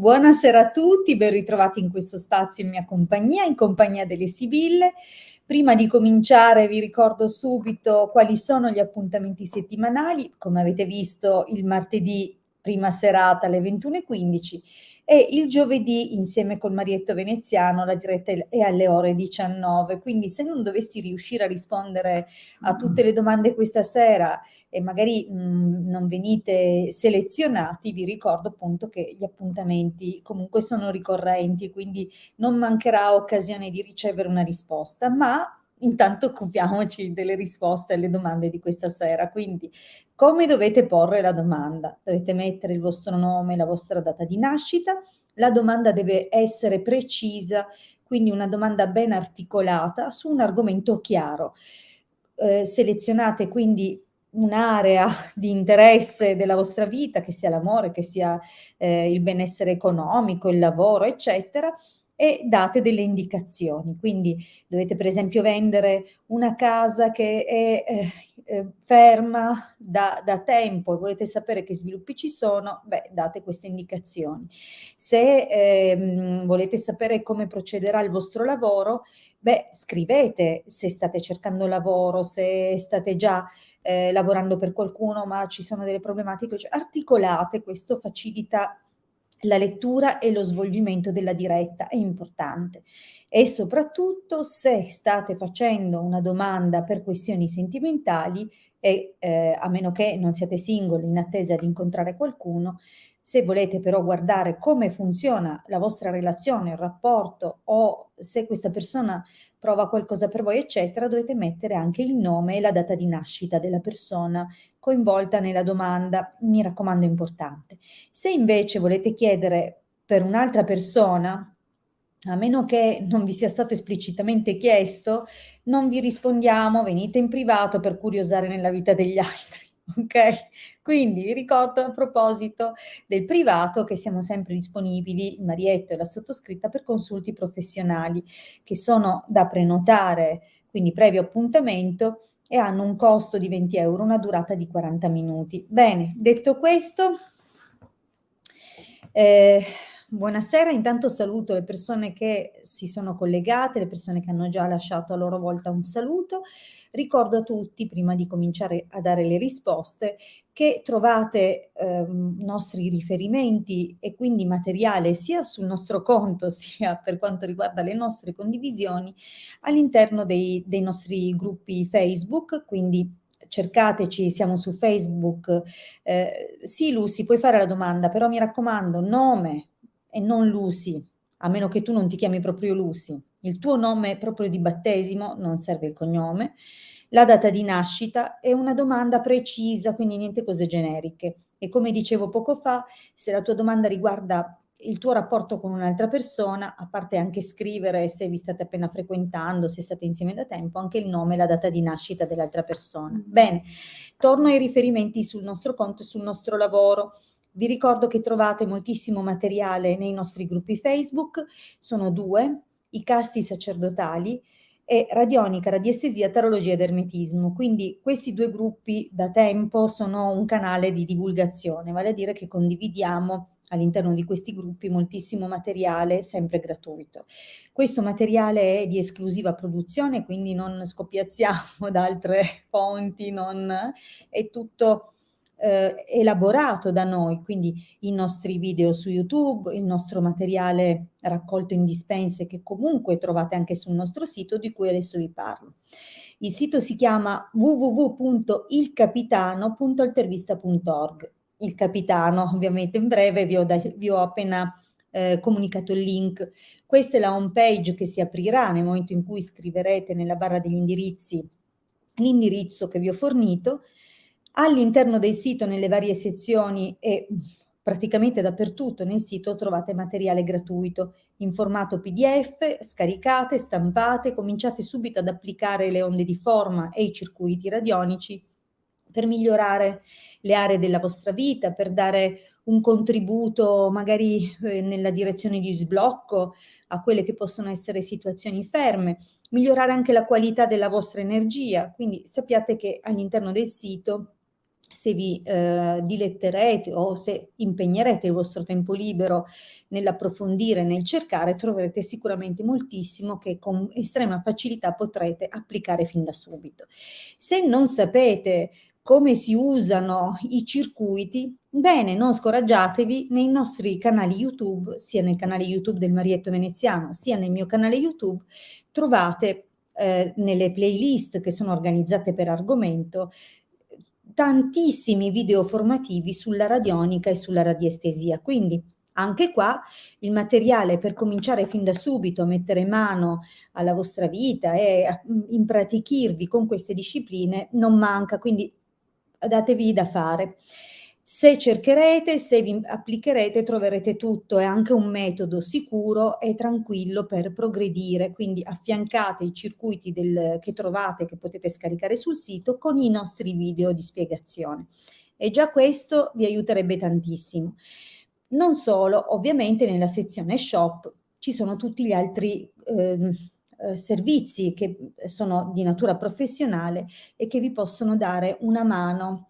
Buonasera a tutti, ben ritrovati in questo spazio in compagnia delle Sibille. Prima di cominciare vi ricordo subito quali sono gli appuntamenti settimanali. Come avete visto, il martedì prima serata alle 21:15 e il giovedì insieme col Marietto Veneziano la diretta è alle ore 19. Quindi se non dovessi riuscire a rispondere a tutte le domande questa sera e magari non venite selezionati, vi ricordo appunto che gli appuntamenti comunque sono ricorrenti, quindi non mancherà occasione di ricevere una risposta, ma intanto occupiamoci delle risposte alle domande di questa sera. Quindi come dovete porre la domanda? Dovete mettere il vostro nome, la vostra data di nascita, la domanda deve essere precisa, quindi una domanda ben articolata su un argomento chiaro. Selezionate quindi un'area di interesse della vostra vita, che sia l'amore, che sia il benessere economico, il lavoro, eccetera, e date delle indicazioni. Quindi dovete per esempio vendere una casa che è ferma da tempo e volete sapere che sviluppi ci sono, beh, date queste indicazioni. Se volete sapere come procederà il vostro lavoro, beh, scrivete se state cercando lavoro, se state già lavorando per qualcuno ma ci sono delle problematiche, cioè articolate, questo facilita la lettura e lo svolgimento della diretta, è importante. E soprattutto se state facendo una domanda per questioni sentimentali e a meno che non siate singoli in attesa di incontrare qualcuno, se volete però guardare come funziona la vostra relazione, il rapporto o se questa persona prova qualcosa per voi, eccetera, dovete mettere anche il nome e la data di nascita della persona coinvolta nella domanda. Mi raccomando, è importante. Se invece volete chiedere per un'altra persona, a meno che non vi sia stato esplicitamente chiesto, non vi rispondiamo, venite in privato per curiosare nella vita degli altri. Ok? Quindi vi ricordo a proposito del privato che siamo sempre disponibili, il Marietto e la sottoscritta, per consulti professionali che sono da prenotare, quindi previo appuntamento, e hanno un costo di 20 euro, una durata di 40 minuti. Bene, detto questo, buonasera, intanto saluto le persone che si sono collegate, le persone che hanno già lasciato a loro volta un saluto. Ricordo a tutti, prima di cominciare a dare le risposte, che trovate nostri riferimenti e quindi materiale sia sul nostro conto sia per quanto riguarda le nostre condivisioni all'interno dei nostri gruppi Facebook, quindi cercateci, siamo su Facebook. Sì, Lucy, puoi fare la domanda, però mi raccomando, nome e non Lucy, a meno che tu non ti chiami proprio Lucy. Il tuo nome proprio di battesimo, non serve il cognome, la data di nascita e una domanda precisa, quindi niente cose generiche. E come dicevo poco fa, se la tua domanda riguarda il tuo rapporto con un'altra persona, a parte anche scrivere se vi state appena frequentando, se state insieme da tempo, anche il nome e la data di nascita dell'altra persona. Bene, torno ai riferimenti sul nostro conto e sul nostro lavoro. Vi ricordo che trovate moltissimo materiale nei nostri gruppi Facebook, sono due, i casti sacerdotali e radionica, radiestesia, tarologia ed ermetismo. Quindi questi due gruppi da tempo sono un canale di divulgazione, vale a dire che condividiamo all'interno di questi gruppi moltissimo materiale sempre gratuito. Questo materiale è di esclusiva produzione, quindi non scoppiazziamo da altre fonti, è tutto elaborato da noi, quindi i nostri video su YouTube, il nostro materiale raccolto in dispense che comunque trovate anche sul nostro sito di cui adesso vi parlo. Il sito si chiama www.ilcapitano.altervista.org. Il capitano, ovviamente in breve, vi ho appena comunicato il link. Questa è la home page che si aprirà nel momento in cui scriverete nella barra degli indirizzi l'indirizzo che vi ho fornito. All'interno del sito, nelle varie sezioni e praticamente dappertutto nel sito trovate materiale gratuito in formato PDF, scaricate, stampate, cominciate subito ad applicare le onde di forma e i circuiti radionici per migliorare le aree della vostra vita, per dare un contributo magari nella direzione di sblocco a quelle che possono essere situazioni ferme, migliorare anche la qualità della vostra energia. Quindi sappiate che all'interno del sito se vi diletterete o se impegnerete il vostro tempo libero nell'approfondire, nel cercare, troverete sicuramente moltissimo che con estrema facilità potrete applicare fin da subito. Se non sapete come si usano i circuiti, bene, non scoraggiatevi, nei nostri canali YouTube, sia nel canale YouTube del Marietto Veneziano, sia nel mio canale YouTube, trovate nelle playlist che sono organizzate per argomento tantissimi video formativi sulla radionica e sulla radiestesia. Quindi anche qua il materiale per cominciare fin da subito a mettere mano alla vostra vita e a impratichirvi con queste discipline non manca, quindi datevi da fare. Se cercherete, se vi applicherete, troverete tutto, è anche un metodo sicuro e tranquillo per progredire, quindi affiancate i circuiti che trovate, che potete scaricare sul sito, con i nostri video di spiegazione. E già questo vi aiuterebbe tantissimo. Non solo, ovviamente nella sezione shop ci sono tutti gli altri servizi che sono di natura professionale e che vi possono dare una mano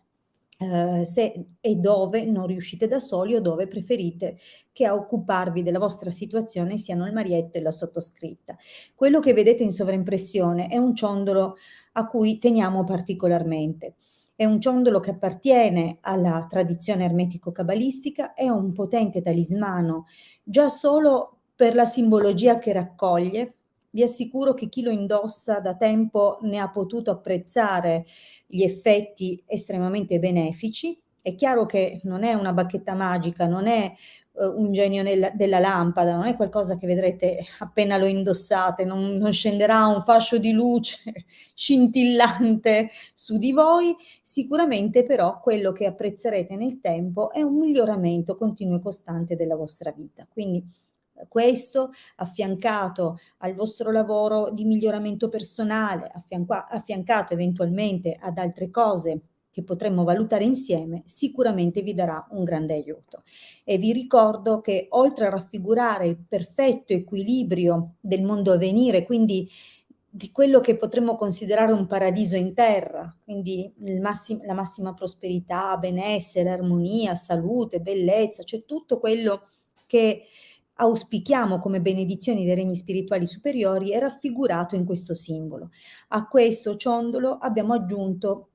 se e dove non riuscite da soli o dove preferite che a occuparvi della vostra situazione siano il Marietto e la sottoscritta. Quello che vedete in sovraimpressione è un ciondolo a cui teniamo particolarmente. È un ciondolo che appartiene alla tradizione ermetico-cabalistica, è un potente talismano già solo per la simbologia che raccoglie. Vi assicuro che chi lo indossa da tempo ne ha potuto apprezzare gli effetti estremamente benefici. È chiaro che non è una bacchetta magica, non è un genio della lampada, non è qualcosa che vedrete appena lo indossate, non scenderà un fascio di luce scintillante su di voi. Sicuramente però quello che apprezzerete nel tempo è un miglioramento continuo e costante della vostra vita. Quindi questo affiancato al vostro lavoro di miglioramento personale, affiancato eventualmente ad altre cose che potremmo valutare insieme, sicuramente vi darà un grande aiuto. E vi ricordo che oltre a raffigurare il perfetto equilibrio del mondo a venire, quindi di quello che potremmo considerare un paradiso in terra, quindi la massima prosperità, benessere, armonia, salute, bellezza, cioè tutto quello che auspichiamo come benedizioni dei regni spirituali superiori è raffigurato in questo simbolo. A questo ciondolo abbiamo aggiunto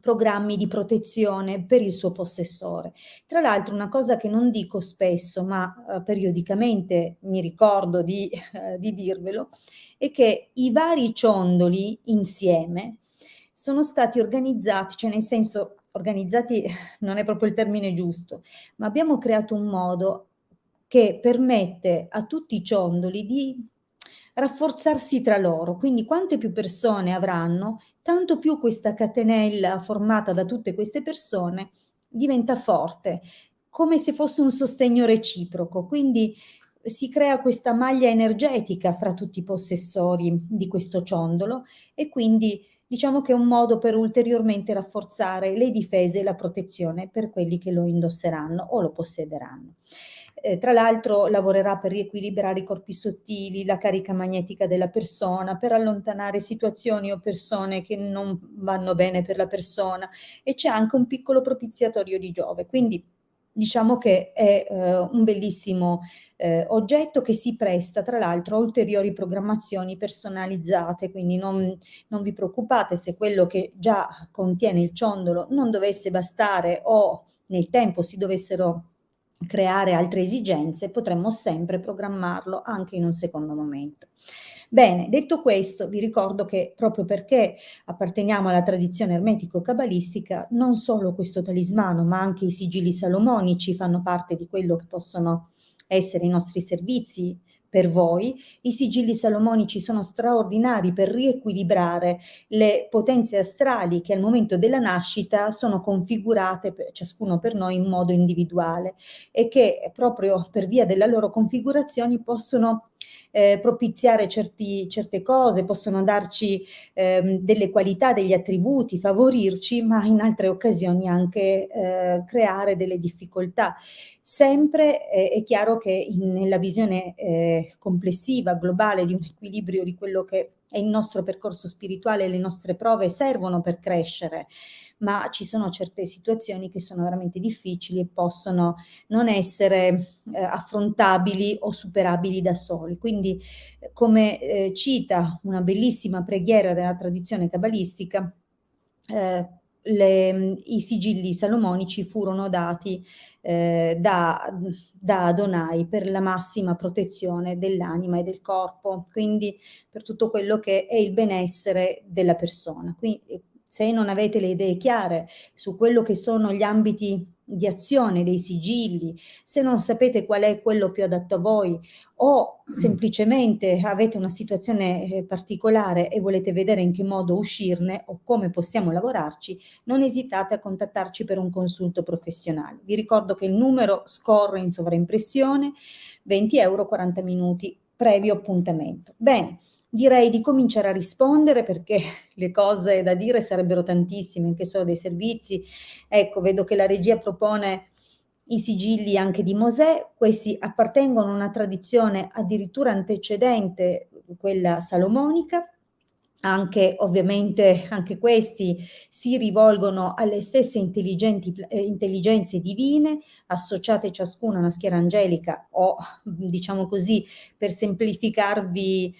programmi di protezione per il suo possessore. Tra l'altro una cosa che non dico spesso, ma periodicamente mi ricordo di dirvelo, è che i vari ciondoli insieme sono stati organizzati, cioè nel senso organizzati non è proprio il termine giusto, ma abbiamo creato un modo che permette a tutti i ciondoli di rafforzarsi tra loro. Quindi quante più persone avranno, tanto più questa catenella formata da tutte queste persone diventa forte, come se fosse un sostegno reciproco. Quindi si crea questa maglia energetica fra tutti i possessori di questo ciondolo e quindi diciamo che è un modo per ulteriormente rafforzare le difese e la protezione per quelli che lo indosseranno o lo possederanno. Tra l'altro lavorerà per riequilibrare i corpi sottili, la carica magnetica della persona, per allontanare situazioni o persone che non vanno bene per la persona e c'è anche un piccolo propiziatorio di Giove. Quindi diciamo che è un bellissimo oggetto che si presta tra l'altro a ulteriori programmazioni personalizzate, quindi non vi preoccupate se quello che già contiene il ciondolo non dovesse bastare o nel tempo si dovessero creare altre esigenze, potremmo sempre programmarlo anche in un secondo momento. Bene, detto questo, vi ricordo che proprio perché apparteniamo alla tradizione ermetico-cabalistica, non solo questo talismano, ma anche i sigilli salomonici fanno parte di quello che possono essere i nostri servizi per voi. I sigilli salomonici sono straordinari per riequilibrare le potenze astrali che al momento della nascita sono configurate ciascuno per noi in modo individuale e che proprio per via della loro configurazione possono propiziare certe cose, possono darci delle qualità, degli attributi, favorirci, ma in altre occasioni anche creare delle difficoltà. Sempre è chiaro che nella visione anche complessiva, globale, di un equilibrio di quello che è il nostro percorso spirituale. Le nostre prove servono per crescere, ma ci sono certe situazioni che sono veramente difficili e possono non essere affrontabili o superabili da soli. Quindi, come cita una bellissima preghiera della tradizione cabalistica, i sigilli salomonici furono dati da Adonai per la massima protezione dell'anima e del corpo, quindi per tutto quello che è il benessere della persona. Quindi, se non avete le idee chiare su quello che sono gli ambiti di azione dei sigilli, se non sapete qual è quello più adatto a voi, o semplicemente avete una situazione particolare e volete vedere in che modo uscirne o come possiamo lavorarci, non esitate a contattarci per un consulto professionale. Vi ricordo che il numero scorre in sovraimpressione, 20 euro, 40 minuti, previo appuntamento. Bene, direi di cominciare a rispondere, perché le cose da dire sarebbero tantissime, anche solo dei servizi. Ecco, vedo che la regia propone i sigilli anche di Mosè. Questi appartengono a una tradizione addirittura antecedente, quella salomonica. Anche ovviamente anche questi si rivolgono alle stesse intelligenze divine, associate ciascuna a una schiera angelica, o diciamo così, per semplificarvi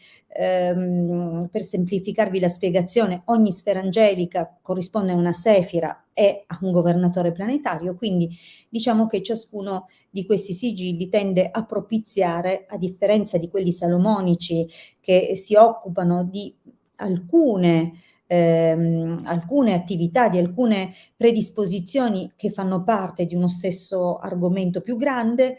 la spiegazione, ogni sfera angelica corrisponde a una sefira e a un governatore planetario. Quindi diciamo che ciascuno di questi sigilli tende a propiziare, a differenza di quelli salomonici che si occupano di alcune attività, di alcune predisposizioni che fanno parte di uno stesso argomento più grande.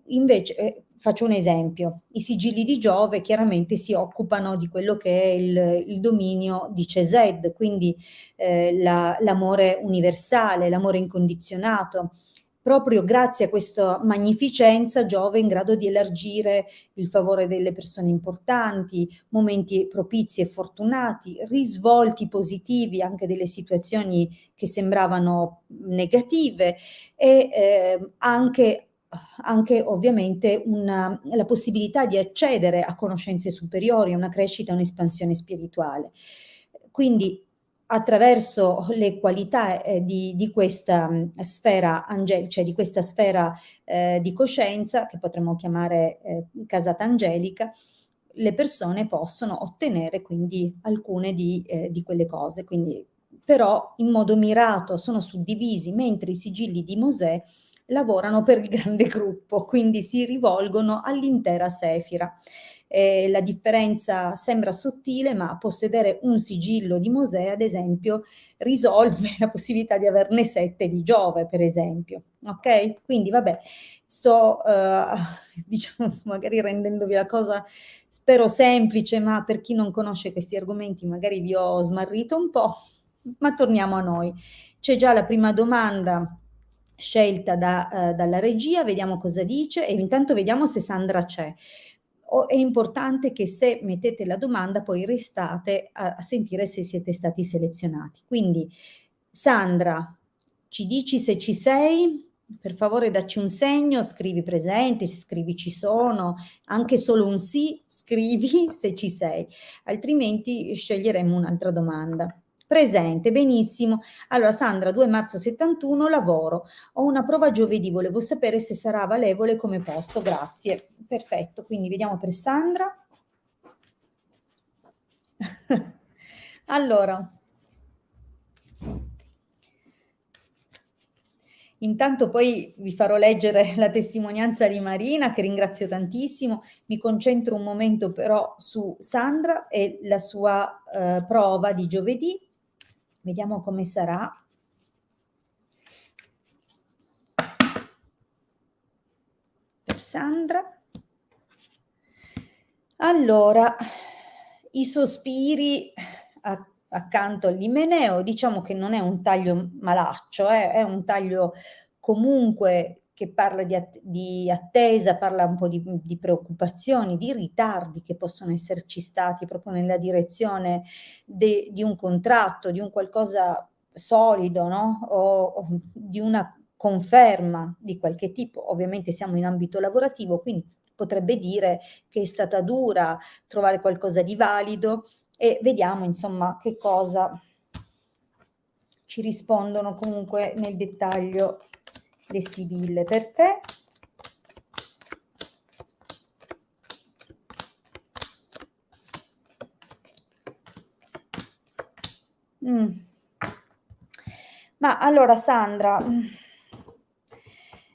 Invece, faccio un esempio: i sigilli di Giove chiaramente si occupano di quello che è il dominio di Cesed, quindi l'amore universale, l'amore incondizionato. Proprio grazie a questa magnificenza Giove è in grado di elargire il favore delle persone importanti, momenti propizi e fortunati, risvolti positivi anche delle situazioni che sembravano negative, e anche ovviamente la possibilità di accedere a conoscenze superiori, a una crescita, a un'espansione spirituale. Quindi, attraverso le qualità di questa sfera angelica, cioè di questa sfera di coscienza, che potremmo chiamare casata angelica, le persone possono ottenere quindi alcune di quelle cose. Quindi, però in modo mirato sono suddivisi, mentre i sigilli di Mosè lavorano per il grande gruppo, quindi si rivolgono all'intera sefira. La differenza sembra sottile, ma possedere un sigillo di Mosè, ad esempio, risolve la possibilità di averne 7 di Giove, per esempio. Ok? Quindi vabbè, sto diciamo magari rendendovi la cosa, spero, semplice, ma per chi non conosce questi argomenti magari vi ho smarrito un po', ma torniamo a noi. C'è già la prima domanda scelta dalla regia, vediamo cosa dice, e intanto vediamo se Sandra c'è. È importante che, se mettete la domanda, poi restate a sentire se siete stati selezionati. Quindi, Sandra, ci dici se ci sei? Per favore dacci un segno, scrivi presente, scrivi ci sono, anche solo un sì, scrivi se ci sei, altrimenti sceglieremo un'altra domanda. Presente, benissimo. Allora, Sandra, 2 marzo 71, lavoro. Ho una prova giovedì, volevo sapere se sarà valevole come posto, grazie. Perfetto, quindi vediamo per Sandra. Allora, intanto poi vi farò leggere la testimonianza di Marina, che ringrazio tantissimo. Mi concentro un momento però su Sandra e la sua prova di giovedì. Vediamo come sarà. Per Sandra. Allora, i sospiri accanto all'imeneo, diciamo che non è un taglio malaccio, è un taglio comunque che parla di attesa, parla un po' di preoccupazioni, di ritardi che possono esserci stati proprio nella direzione di un contratto, di un qualcosa solido, no? O di una conferma di qualche tipo. Ovviamente siamo in ambito lavorativo, quindi potrebbe dire che è stata dura, trovare qualcosa di valido, e vediamo insomma che cosa ci rispondono comunque nel dettaglio le sibille per te. Ma allora Sandra,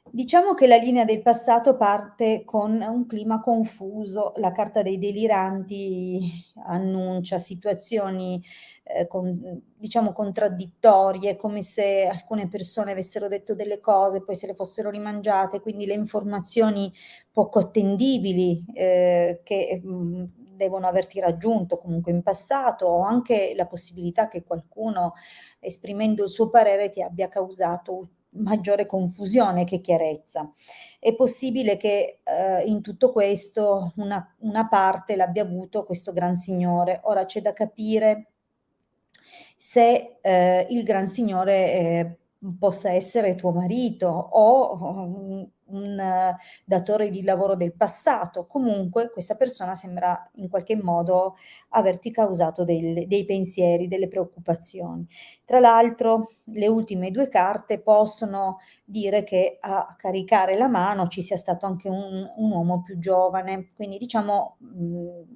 diciamo che la linea del passato parte con un clima confuso, la carta dei deliranti annuncia situazioni diciamo contraddittorie, come se alcune persone avessero detto delle cose, poi se le fossero rimangiate, quindi le informazioni poco attendibili che devono averti raggiunto comunque in passato, o anche la possibilità che qualcuno, esprimendo il suo parere, ti abbia causato maggiore confusione che chiarezza. È possibile che in tutto questo una parte l'abbia avuto questo gran signore. Ora c'è da capire se il gran signore possa essere tuo marito o un datore di lavoro del passato. Comunque questa persona sembra in qualche modo averti causato dei pensieri, delle preoccupazioni. Tra l'altro le ultime due carte possono dire che a caricare la mano ci sia stato anche un uomo più giovane, quindi diciamo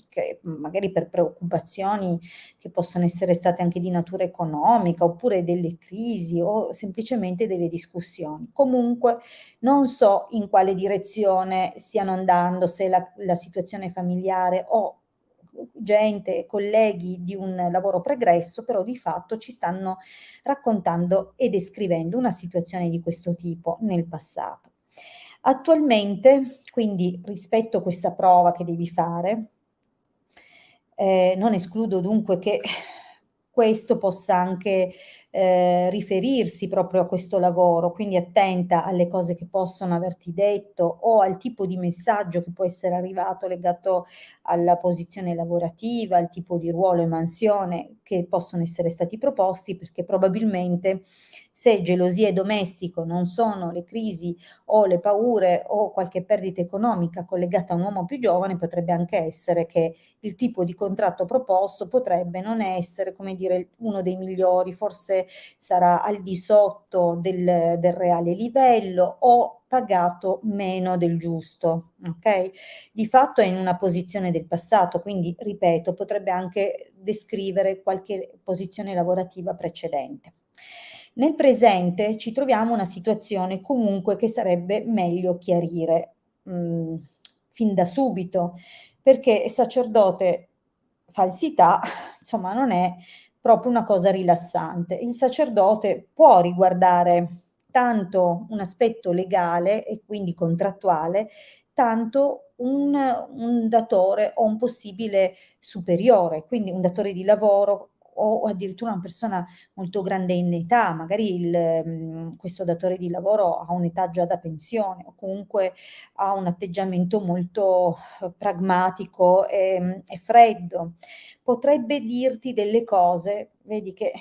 che magari per preoccupazioni che possono essere state anche di natura economica, oppure delle crisi o semplicemente delle discussioni. Comunque non so in quale direzione stiano andando, se la situazione familiare o gente, colleghi di un lavoro pregresso, però di fatto ci stanno raccontando e descrivendo una situazione di questo tipo nel passato. Attualmente, quindi rispetto a questa prova che devi fare, non escludo dunque che questo possa anche riferirsi proprio a questo lavoro, quindi attenta alle cose che possono averti detto o al tipo di messaggio che può essere arrivato legato alla posizione lavorativa, al tipo di ruolo e mansione che possono essere stati proposti, perché probabilmente se gelosia e domestico non sono le crisi o le paure o qualche perdita economica collegata a un uomo più giovane, potrebbe anche essere che il tipo di contratto proposto potrebbe non essere, come dire, uno dei migliori, forse sarà al di sotto del reale livello o pagato meno del giusto, ok? Di fatto è in una posizione del passato, quindi ripeto, potrebbe anche descrivere qualche posizione lavorativa precedente. Nel presente ci troviamo una situazione comunque che sarebbe meglio chiarire fin da subito, perché sacerdote falsità, insomma, non è proprio una cosa rilassante. Il sacerdote può riguardare tanto un aspetto legale e quindi contrattuale, tanto un datore o un possibile superiore, quindi un datore di lavoro o addirittura una persona molto grande in età, magari questo datore di lavoro ha un'età già da pensione o comunque ha un atteggiamento molto pragmatico e freddo. Potrebbe dirti delle cose, vedi che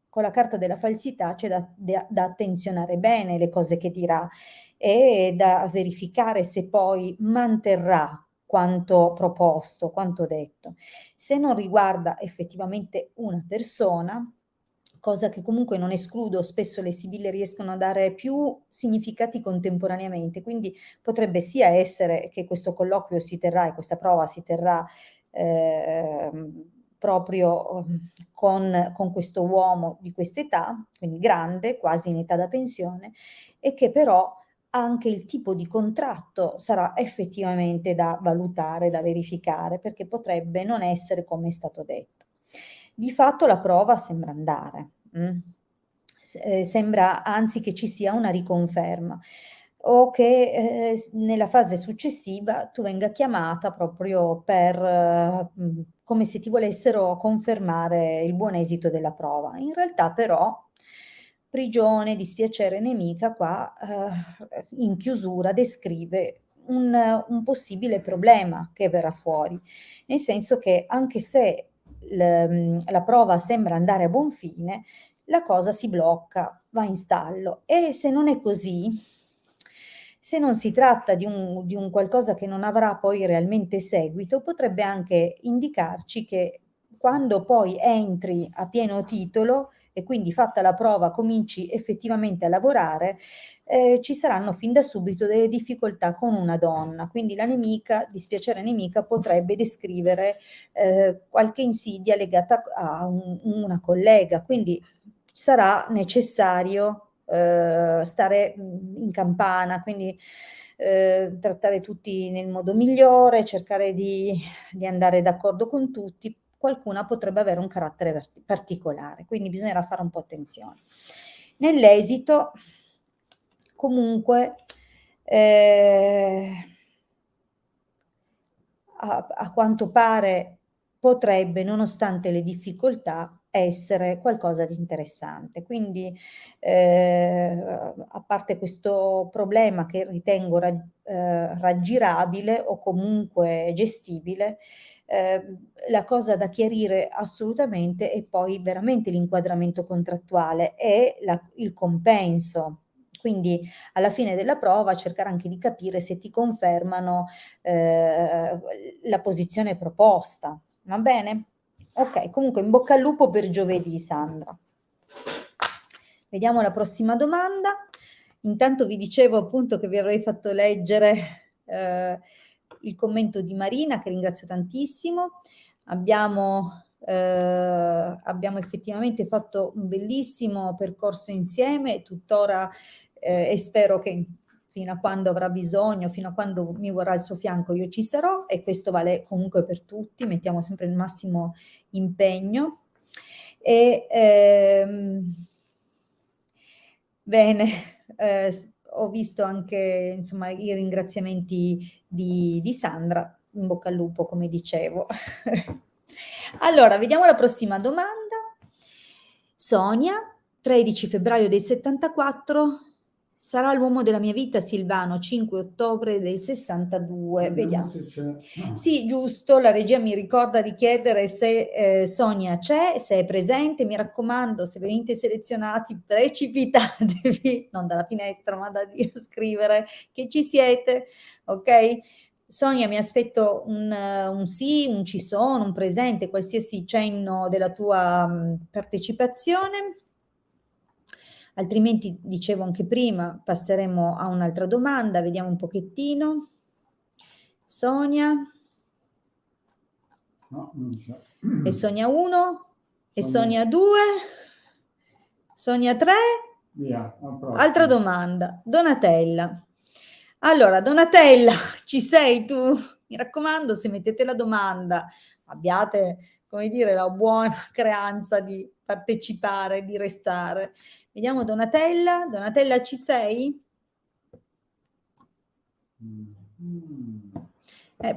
con la carta della falsità c'è da attenzionare bene le cose che dirà e da verificare se poi manterrà quanto proposto, quanto detto. Se non riguarda effettivamente una persona, cosa che comunque non escludo, spesso le sibille riescono a dare più significati contemporaneamente, quindi potrebbe sia essere che questo colloquio si terrà e questa prova si terrà proprio con questo uomo di quest'età, quindi grande, quasi in età da pensione, e che però anche il tipo di contratto sarà effettivamente da valutare, da verificare, perché potrebbe non essere come è stato detto. Di fatto la prova sembra andare, sembra anzi che ci sia una riconferma o che nella fase successiva tu venga chiamata proprio per come se ti volessero confermare il buon esito della prova. In realtà però prigione, dispiacere, nemica qua in chiusura descrive un possibile problema che verrà fuori, nel senso che anche se la prova sembra andare a buon fine, la cosa si blocca, va in stallo, e se non è così, Se non si tratta di un qualcosa che non avrà poi realmente seguito, potrebbe anche indicarci che quando poi entri a pieno titolo e quindi fatta la prova cominci effettivamente a lavorare, ci saranno fin da subito delle difficoltà con una donna. Quindi la nemica, dispiacere nemica, potrebbe descrivere qualche insidia legata a una collega. Quindi sarà necessario stare in campana, quindi trattare tutti nel modo migliore, cercare di andare d'accordo con tutti. Qualcuna potrebbe avere un carattere particolare, quindi bisognerà fare un po' attenzione. Nell'esito, comunque, a quanto pare potrebbe, nonostante le difficoltà, essere qualcosa di interessante. Quindi, a parte questo problema che ritengo raggirabile o comunque gestibile, la cosa da chiarire assolutamente è poi veramente l'inquadramento contrattuale e il compenso. Quindi alla fine della prova cercare anche di capire se ti confermano la posizione proposta. Va bene? Ok, comunque in bocca al lupo per giovedì, Sandra. Vediamo la prossima domanda. Intanto vi dicevo appunto che vi avrei fatto leggere il commento di Marina, che ringrazio tantissimo. Abbiamo effettivamente fatto un bellissimo percorso insieme, tuttora e spero che fino a quando avrà bisogno, fino a quando mi vorrà al suo fianco, io ci sarò, e questo vale comunque per tutti, mettiamo sempre il massimo impegno. E, bene, ho visto anche insomma i ringraziamenti di Sandra, in bocca al lupo come dicevo. Allora, vediamo la prossima domanda. Sonia, 13 febbraio del 74, sarà l'uomo della mia vita Silvano, 5 ottobre del 62. Vediamo. Se c'è. Sì, giusto, la regia mi ricorda di chiedere se Sonia c'è, se è presente, mi raccomando, se venite selezionati precipitatevi, non dalla finestra ma da scrivere che ci siete, ok? Sonia, mi aspetto un sì, un ci sono, un presente, qualsiasi cenno della tua partecipazione. Altrimenti, dicevo anche prima, passeremo a un'altra domanda, vediamo un pochettino. Sonia. No, non c'è. E Sonia 1, e Sonia. Sonia 2, Sonia 3. Via, Altra domanda. Donatella. Allora, Donatella, ci sei tu? Mi raccomando, se mettete la domanda, abbiate, come dire, la buona creanza di partecipare, di restare. Vediamo Donatella. Donatella, ci sei?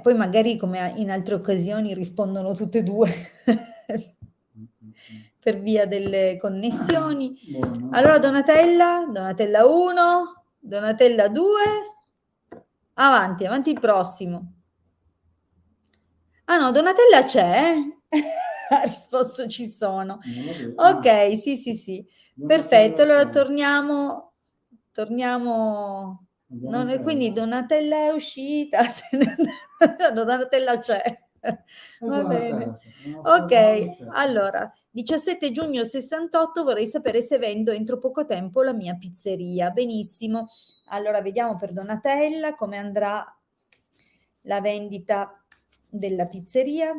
Poi magari, come in altre occasioni, rispondono tutte e due per via delle connessioni. Buono. Allora, Donatella 1, Donatella 2, avanti, avanti il prossimo. Ah no, Donatella c'è, ha risposto ci sono. Ok, sì, sì, sì. Perfetto, allora torniamo, quindi Donatella è uscita, Donatella c'è. Va bene. Ok, allora, 17 giugno 68, vorrei sapere se vendo entro poco tempo la mia pizzeria. Benissimo. Allora, vediamo per Donatella come andrà la vendita della pizzeria.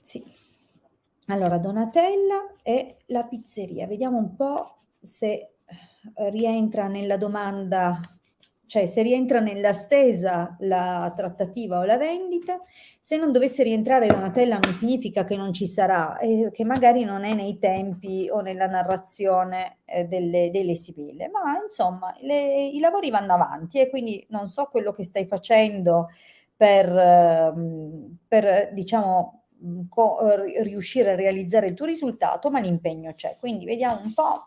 Sì. Allora, Donatella e la pizzeria. Vediamo un po' se rientra nella domanda, cioè se rientra nella stesa la trattativa o la vendita. Se non dovesse rientrare Donatella non significa che non ci sarà, che magari non è nei tempi o nella narrazione delle sibille, ma insomma i lavori vanno avanti e quindi non so quello che stai facendo per diciamo riuscire a realizzare il tuo risultato, ma l'impegno c'è. Quindi vediamo un po'.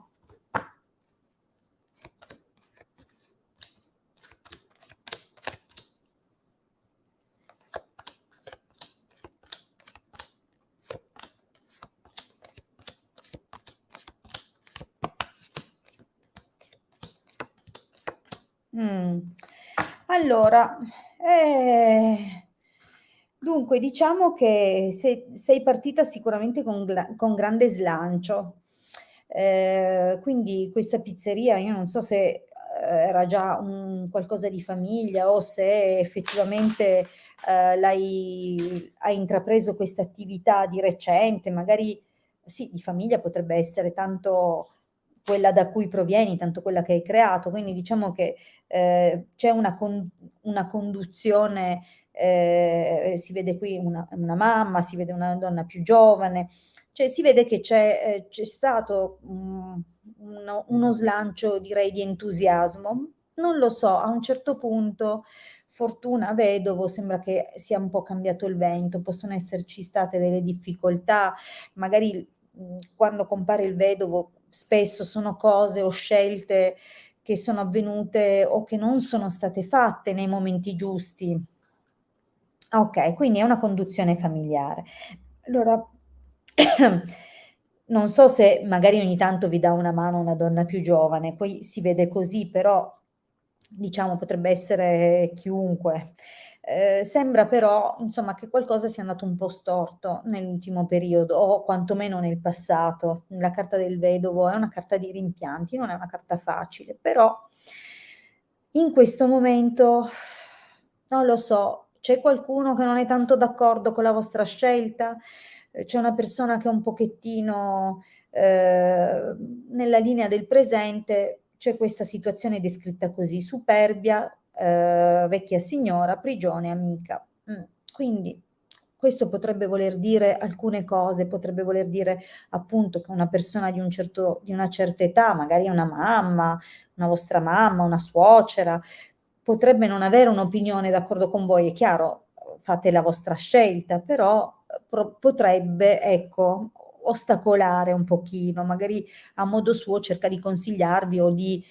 Mh. Allora, ehm, dunque diciamo che sei partita sicuramente con grande slancio. Quindi questa pizzeria io non so se, era già un qualcosa di famiglia o se effettivamente, hai intrapreso questa attività di recente, magari sì, di famiglia potrebbe essere tanto quella da cui provieni, tanto quella che hai creato, quindi diciamo che c'è una conduzione, si vede qui una mamma, si vede una donna più giovane, cioè si vede che c'è stato, uno slancio direi di entusiasmo. Non lo so, a un certo punto, fortuna vedovo, sembra che sia un po' cambiato il vento, possono esserci state delle difficoltà, magari, quando compare il vedovo spesso sono cose o scelte che sono avvenute o che non sono state fatte nei momenti giusti. Okay, quindi è una conduzione familiare. Allora, non so se magari ogni tanto vi dà una mano una donna più giovane, poi si vede così, però diciamo potrebbe essere chiunque. Sembra però, insomma, che qualcosa sia andato un po' storto nell'ultimo periodo o quantomeno nel passato. La carta del vedovo è una carta di rimpianti, non è una carta facile, però in questo momento non lo so, c'è qualcuno che non è tanto d'accordo con la vostra scelta? C'è una persona che è un pochettino, nella linea del presente c'è questa situazione descritta così: superbia, vecchia signora, prigione, amica. Quindi questo potrebbe voler dire alcune cose, potrebbe voler dire appunto che una persona di una certa età, magari è una vostra mamma, una suocera, potrebbe non avere un'opinione d'accordo con voi. È chiaro, fate la vostra scelta, però potrebbe, ecco, ostacolare un pochino, magari a modo suo cerca di consigliarvi o di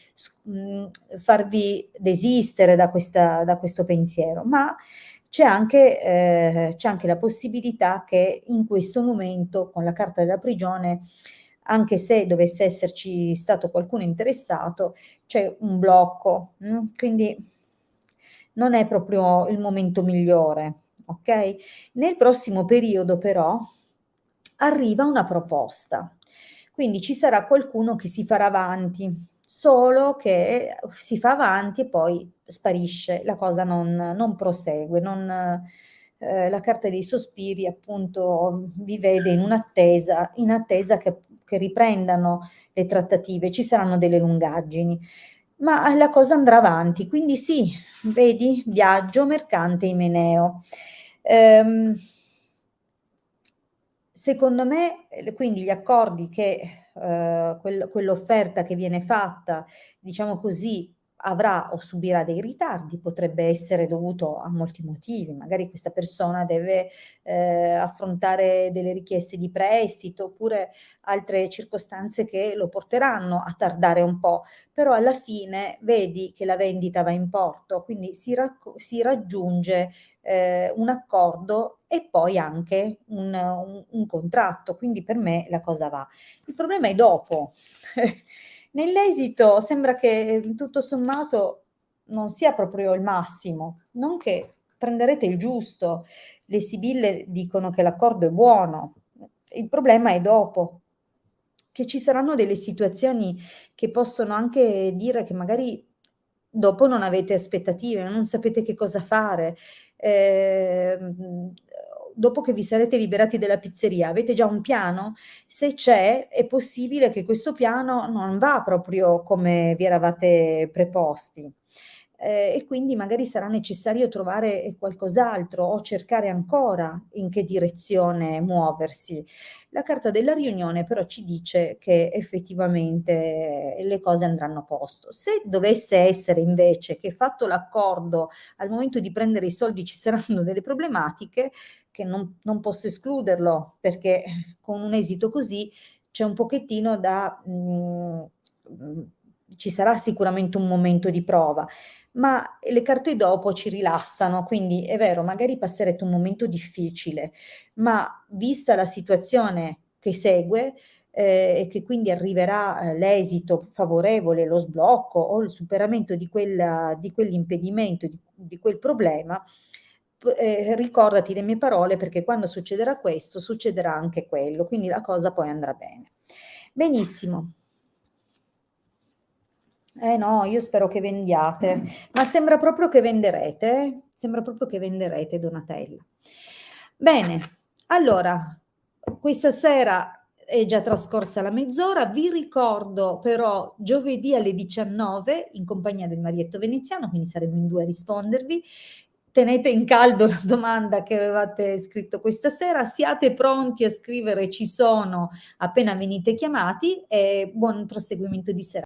farvi desistere da questo pensiero. Ma c'è anche la possibilità che in questo momento, con la carta della prigione, anche se dovesse esserci stato qualcuno interessato, c'è un blocco, quindi non è proprio il momento migliore, okay? Nel prossimo periodo però arriva una proposta, quindi ci sarà qualcuno che si farà avanti, solo che si fa avanti e poi sparisce, la cosa non prosegue, non la carta dei sospiri appunto vi vede in attesa che riprendano le trattative, ci saranno delle lungaggini, ma la cosa andrà avanti, quindi sì, vedi, viaggio, mercante, imeneo. Ehm, Secondo me, quindi gli accordi che, quell'offerta che viene fatta, diciamo così, avrà o subirà dei ritardi, potrebbe essere dovuto a molti motivi, magari questa persona deve, affrontare delle richieste di prestito, oppure altre circostanze che lo porteranno a tardare un po', però alla fine vedi che la vendita va in porto, quindi si raggiunge un accordo e poi anche un contratto, quindi per me la cosa va. Il problema è dopo. Nell'esito sembra che tutto sommato non sia proprio il massimo, non che prenderete il giusto, le sibille dicono che l'accordo è buono, il problema è dopo, che ci saranno delle situazioni che possono anche dire che magari dopo non avete aspettative, non sapete che cosa fare. Dopo che vi sarete liberati della pizzeria, avete già un piano? Se c'è, è possibile che questo piano non va proprio come vi eravate preposti. E quindi magari sarà necessario trovare qualcos'altro o cercare ancora in che direzione muoversi. La carta della riunione però ci dice che effettivamente le cose andranno a posto. Se dovesse essere invece che fatto l'accordo, al momento di prendere i soldi ci saranno delle problematiche, che non posso escluderlo, perché con un esito così c'è un pochettino mhmm, ci sarà sicuramente un momento di prova, ma le carte dopo ci rilassano, quindi è vero, magari passerete un momento difficile, ma vista la situazione che segue, e che quindi arriverà l'esito favorevole, lo sblocco o il superamento di quell'impedimento, di quel problema, ricordati le mie parole perché quando succederà questo succederà anche quello, quindi la cosa poi andrà bene. Benissimo. Eh no, io spero che vendiate, ma sembra proprio che venderete, sembra proprio che venderete, Donatella. Bene, allora, questa sera è già trascorsa la mezz'ora, vi ricordo però giovedì alle 19 in compagnia del Marietto Veneziano, quindi saremo in due a rispondervi. Tenete in caldo la domanda che avevate scritto questa sera, siate pronti a scrivere ci sono appena venite chiamati e buon proseguimento di serata.